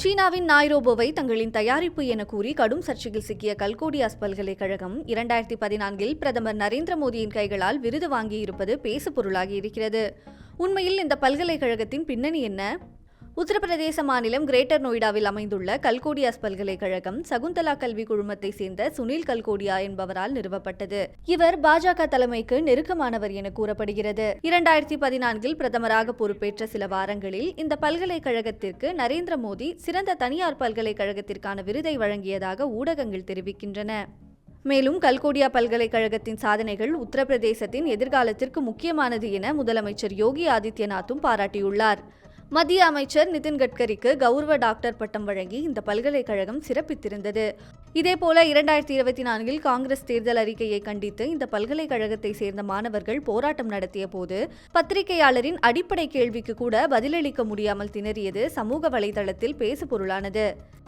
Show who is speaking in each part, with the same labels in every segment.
Speaker 1: சீனாவின் நாய்ரோபோவை தங்களின் தயாரிப்பு என கூறி கடும் சர்ச்சையில் சிக்கிய கல்கோடியாஸ் பல்கலைக்கழகம் 2014இல் பிரதமர் நரேந்திர மோடியின் கைகளால் விருது வாங்கியிருப்பது பேசுபொருளாகி இருக்கிறது. உண்மையில் இந்த பல்கலைக்கழகத்தின் பின்னணி என்ன? உத்தரப்பிரதேச மாநிலம் கிரேட்டர் நொய்டாவில் அமைந்துள்ள கல்கோடியாஸ் பல்கலைக்கழகம் சகுந்தலா கல்வி குழுமத்தை சேர்ந்த சுனில் கல்கோடியா என்பவரால் நிறுவப்பட்டது. இவர் பாஜக தலைமைக்கு நெருக்கமானவர் என கூறப்படுகிறது. 2014இல் பிரதமராக பொறுப்பேற்ற சில வாரங்களில் இந்த பல்கலைக்கழகத்திற்கு நரேந்திர மோடி சிறந்த தனியார் பல்கலைக்கழகத்திற்கான விருதை வழங்கியதாக ஊடகங்கள் தெரிவிக்கின்றன. மேலும் கல்கோடியா பல்கலைக்கழகத்தின் சாதனைகள் உத்தரப்பிரதேசத்தின் எதிர்காலத்திற்கு முக்கியமானது என முதலமைச்சர் யோகி ஆதித்யநாத்தும் பாராட்டியுள்ளார். மத்திய அமைச்சர் நிதின் கட்கரிக்கு கௌரவ டாக்டர் பட்டம் வழங்கி இந்த பல்கலைக்கழகம் சிறப்பித்திருந்தது. இதேபோல 2024இல் காங்கிரஸ் தேர்தல் அறிக்கையை கண்டித்து இந்த பல்கலைக்கழகத்தை சேர்ந்த மாணவர்கள் போராட்டம் நடத்திய போது பத்திரிகையாளரின் அடிப்படை கேள்விக்கு கூட பதிலளிக்க முடியாமல் திணறியது சமூக வலைதளத்தில் பேசுபொருளானது.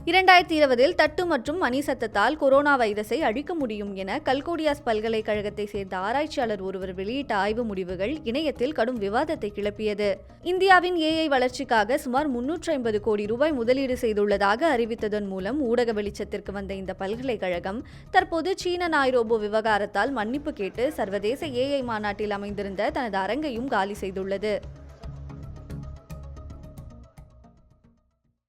Speaker 1: 2020இல் தட்டு மற்றும் மணி சத்தத்தால் கொரோனா வைரஸை அழிக்க முடியும் என கல்கோடியாஸ் பல்கலைக்கழகத்தை சேர்ந்த ஆராய்ச்சியாளர் ஒருவர் வெளியிட்ட ஆய்வு முடிவுகள் இணையத்தில் கடும் விவாதத்தை கிளப்பியது. இந்தியாவின் ஏஐ வளர்ச்சிக்காக சுமார் 350 கோடி ரூபாய் முதலீடு செய்துள்ளதாக அறிவித்ததன் மூலம் ஊடக வெளிச்சத்திற்கு வந்த இந்த பல்கலைக்கழகம் தற்போது சீன நாய்ரோபோ விவகாரத்தால் மன்னிப்பு கேட்டு சர்வதேச ஏஐ மாநாட்டில் அமைந்திருந்த தனது அரங்கையும் காலி செய்துள்ளது.